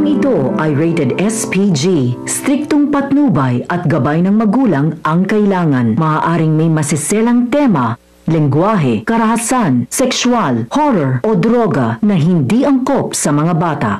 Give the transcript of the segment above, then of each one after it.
ito ay rated SPG. Striktong patnubay at gabay ng magulang ang kailangan. Maaaring may masiselang tema, lengguwahe, karahasan, sexual, horror o droga na hindi angkop sa mga bata.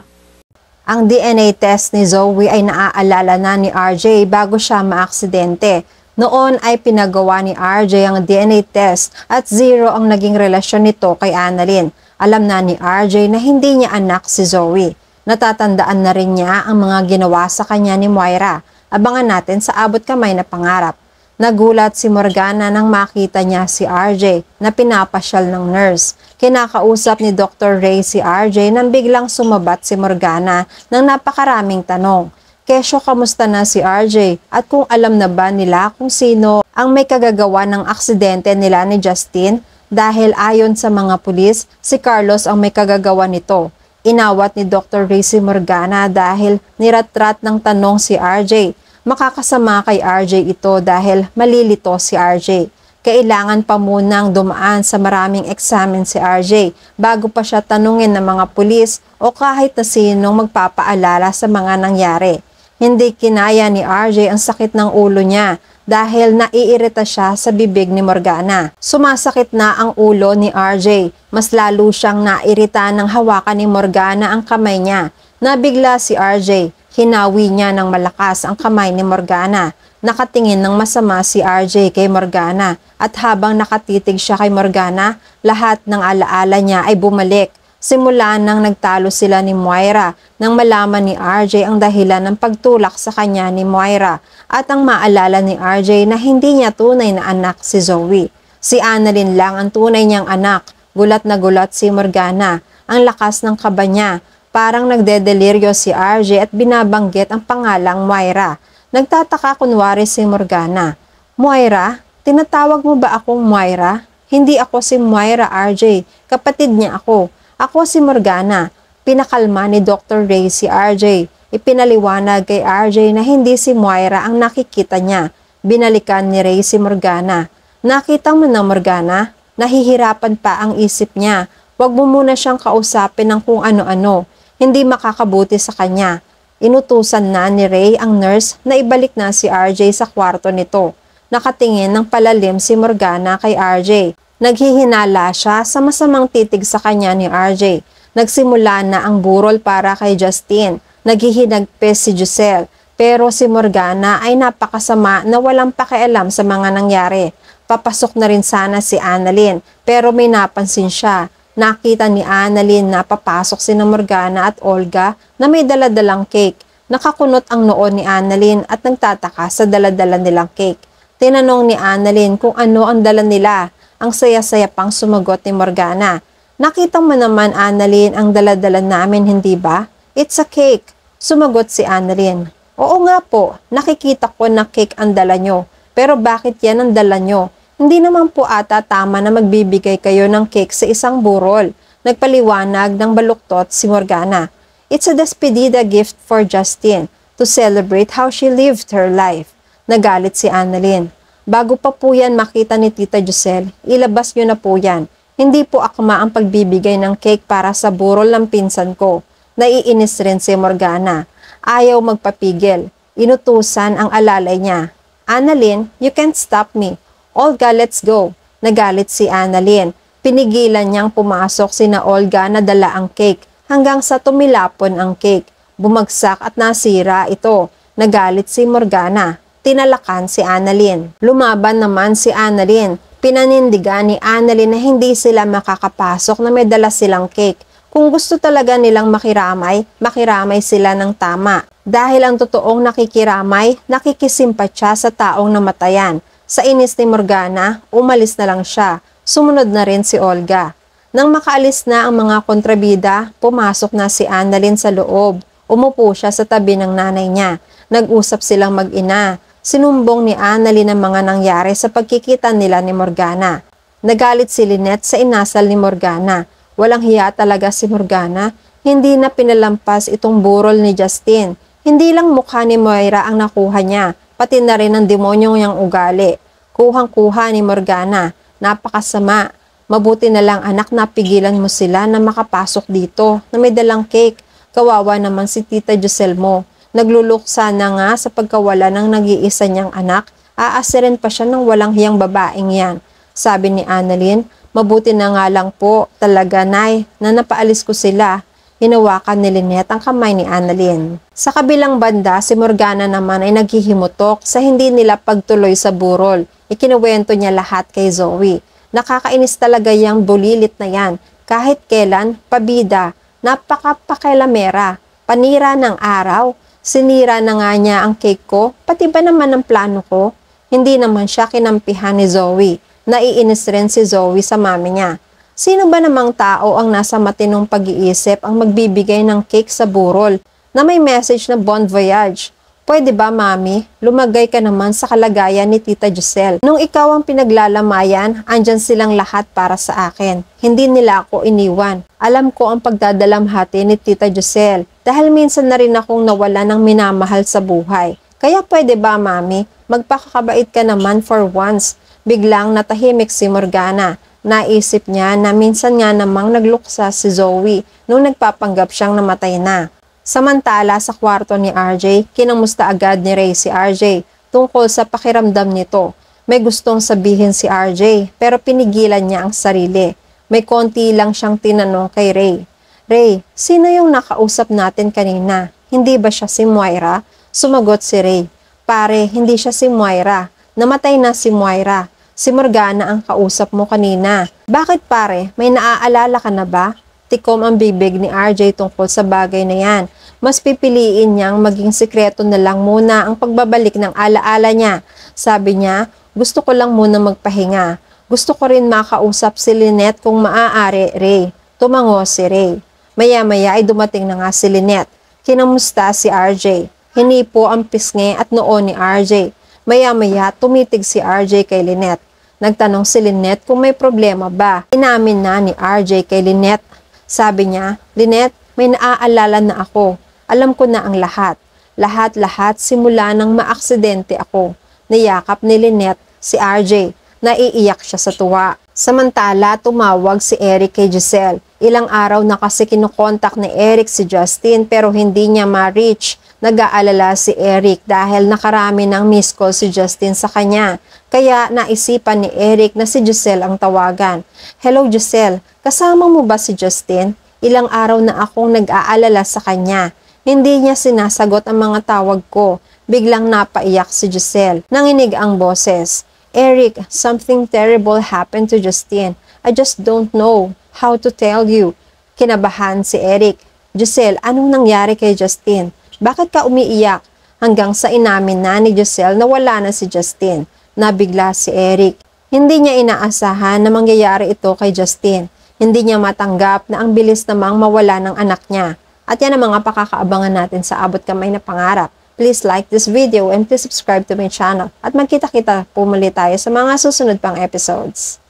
Ang DNA test ni Zoe ay naaalala na ni RJ bago siya maaksidente. Noon ay pinagawa ni RJ ang DNA test at 0 ang naging relasyon nito kay Annalyn. Alam na ni RJ na hindi niya anak si Zoe. Natatandaan na rin niya ang mga ginawa sa kanya ni Moira. Abangan natin sa abot kamay na pangarap. Nagulat si Morgana nang makita niya si RJ na pinapasyal ng nurse. Kinakausap ni Dr. Ray si RJ nang biglang sumabat si Morgana ng napakaraming tanong. Kesyo, kamusta na si RJ? At kung alam na ba nila kung sino ang may kagagawa ng aksidente nila ni Justin? Dahil ayon sa mga pulis, si Carlos ang may kagagawa nito. Inawat ni Dr. Ray si Morgana dahil niratrat ng tanong si RJ. Makakasama kay RJ ito dahil malilito si RJ. Kailangan pa munang dumaan sa maraming eksamen si RJ bago pa siya tanungin ng mga pulis o kahit na sinong magpapaalala sa mga nangyari. Hindi kinaya ni RJ ang sakit ng ulo niya dahil naiirita siya sa bibig ni Morgana. Sumasakit na ang ulo ni RJ. Mas lalo siyang nairita nang hawakan ni Morgana ang kamay niya. Nabigla si RJ. Hinawi niya ng malakas ang kamay ni Morgana. Nakatingin ng masama si RJ kay Morgana at habang nakatitig siya kay Morgana, lahat ng alaala niya ay bumalik. Simula nang nagtalo sila ni Moira nang malaman ni RJ ang dahilan ng pagtulak sa kanya ni Moira at ang maalala ni RJ na hindi niya tunay na anak si Zoe. Si Annalyn lang ang tunay niyang anak. Gulat na gulat si Morgana. Ang lakas ng kaba niya. Parang nagdedeliryo si RJ at binabanggit ang pangalang Moira. Nagtataka kunwari si Morgana. Moira? Tinatawag mo ba akong Moira? Hindi ako si Moira, RJ. Kapatid niya ako. Ako si Morgana. Pinakalma ni Dr. Ray si RJ. Ipinaliwanag kay RJ na hindi si Moira ang nakikita niya. Binalikan ni Ray si Morgana. Nakita mo na, Morgana? Nahihirapan pa ang isip niya. Huwag mo muna siyang kausapin ng kung ano-ano. Hindi makakabuti sa kanya. Inutusan na ni Ray ang nurse na ibalik na si RJ sa kwarto nito. Nakatingin ng palalim si Morgana kay RJ. Naghihinala siya sa masamang titig sa kanya ni RJ. Nagsimula na ang burol para kay Justin. Naghihinagpis si Giselle. Pero si Morgana ay napakasama na walang pakialam sa mga nangyari. Papasok na rin sana si Annalyn pero may napansin siya. Nakita ni Annalyn na papasok sina Morgana at Olga na may daladalang cake. Nakakunot ang noo ni Annalyn at nagtataka sa daladala nilang cake. Tinanong ni Annalyn kung ano ang dala nila. Ang saya-saya pang sumagot ni Morgana. Nakita mo naman, Annalyn, ang daladala namin, hindi ba? It's a cake. Sumagot si Annalyn. Oo nga po, nakikita ko na cake ang dala nyo. Pero bakit yan ang dala nyo? Hindi naman po ata tama na magbibigay kayo ng cake sa isang burol. Nagpaliwanag ng baluktot si Morgana. It's a despedida gift for Justin to celebrate how she lived her life. Nagalit si Annalyn. Bago pa po yan makita ni Tita Giselle, ilabas nyo na po yan. Hindi po akma ang pagbibigay ng cake para sa burol ng pinsan ko. Naiinis rin si Morgana. Ayaw magpapigil. Inutusan ang alalay niya. Annalyn, you can't stop me. Olga, let's go. Nagalit si Annalyn. Pinigilan niyang pumasok sina Olga na dala ang cake hanggang sa tumilapon ang cake. Bumagsak at nasira ito. Nagalit si Morgana. Tinalakan si Annalyn. Lumaban naman si Annalyn. Pinanindigan ni Annalyn na hindi sila makakapasok na may dala silang cake. Kung gusto talaga nilang makiramay, makiramay sila ng tama. Dahil ang totoong nakikiramay, nakikisimpatya sa taong namatayan. Sa inis ni Morgana, umalis na lang siya. Sumunod na rin si Olga. Nang makaalis na ang mga kontrabida, pumasok na si Annalyn sa loob. Umupo siya sa tabi ng nanay niya. Nag-usap silang mag-ina. Sinumbong ni Annalyn ang mga nangyari sa pagkikita nila ni Morgana. Nagalit si Lynette sa inasal ni Morgana. Walang hiya talaga si Morgana. Hindi na pinalampas itong burol ni Justin. Hindi lang mukha ni Moira ang nakuha niya, pati na rin ang demonyong niyang ugali. Kuhang-kuha ni Morgana. Napakasama. Mabuti na lang anak, napigilan mo sila na makapasok dito na may dalang cake. Kawawa naman si Tita Giselle mo. Nagluluksa na nga sa pagkawala ng nag-iisa niyang anak. Aasirin pa siya ng walang hiyang babaeng yan. Sabi ni Annalyn, mabuti na nga lang po talaga, Nay, na napaalis ko sila. Hinawakan ni Lynette ang kamay ni Annalyn. Sa kabilang banda, si Morgana naman ay naghihimutok sa hindi nila pagtuloy sa burol. Ikinuwento niya lahat kay Zoe. Nakakainis talaga yung bulilit na yan. Kahit kailan, pabida, napakapakilamera, panira ng araw. Sinira na nga niya ang cake ko, pati ba naman ang plano ko? Hindi naman siya kinampihan ni Zoe. Naiinis rin si Zoe sa mami niya. Sino ba namang tao ang nasa matinong pag-iisip ang magbibigay ng cake sa burol na may message na bon voyage? Pwede ba, mami? Lumagay ka naman sa kalagayan ni Tita Giselle. Nung ikaw ang pinaglalamayan, andyan silang lahat para sa akin. Hindi nila ako iniwan. Alam ko ang pagdadalamhati ni Tita Giselle dahil minsan na rin akong nawala ng minamahal sa buhay. Kaya pwede ba, mami? Magpakakabait ka naman for once. Biglang natahimik si Morgana. Naisip niya na minsan nga namang nagluksa si Zoe nung nagpapanggap siyang namatay na. Samantala sa kwarto ni RJ, kinamusta agad ni Ray si RJ tungkol sa pakiramdam nito. May gustong sabihin si RJ pero pinigilan niya ang sarili. May konti lang siyang tinanong kay Ray. Ray, sino yung nakausap natin kanina? Hindi ba siya si Moira? Sumagot si Ray. Pare, hindi siya si Moira. Namatay na si Moira. Si Morgana ang kausap mo kanina. Bakit pare? May naaalala ka na ba? Tikom ang bibig ni RJ tungkol sa bagay na yan. Mas pipiliin niyang maging sikreto na lang muna ang pagbabalik ng alaala niya. Sabi niya, gusto ko lang muna magpahinga. Gusto ko rin makausap si Lynette kung maaari, Ray. Tumango si Ray. Maya-maya ay dumating na nga si Lynette. Kinamusta si RJ. Hinipo ang pisngi at noo ni RJ. Maya-maya tumitig si RJ kay Lynette. Nagtanong si Lynette kung may problema ba. Inamin na ni RJ kay Lynette. Sabi niya, Lynette, may naaalala na ako. Alam ko na ang lahat. Lahat-lahat simula nang maaksidente ako. Niyakap ni Lynette si RJ. Naiiyak siya sa tuwa. Samantala, tumawag si Eric kay Giselle. Ilang araw na kasi kinukontak ni Eric si Justin pero hindi niya ma-reach. Nag-aalala si Eric dahil nakarami ng miss call si Justin sa kanya. Kaya naisipan ni Eric na si Giselle ang tawagan. Hello Giselle, kasama mo ba si Justin? Ilang araw na akong nag-aalala sa kanya. Hindi niya sinasagot ang mga tawag ko. Biglang napaiyak si Giselle. Nanginig ang boses. Eric, something terrible happened to Justin. I just don't know how to tell you. Kinabahan si Eric. Giselle, anong nangyari kay Justin? Bakit ka umiiyak? Hanggang sa inamin na ni Giselle na wala na si Justin. Nabigla si Eric. Hindi niya inaasahan na mangyayari ito kay Justin. Hindi niya matanggap na ang bilis namang mawala ng anak niya. At yan ang mga pakakaabangan natin sa Abot Kamay na Pangarap. Please like this video and please subscribe to my channel. At magkita-kita po muli tayo sa mga susunod pang episodes.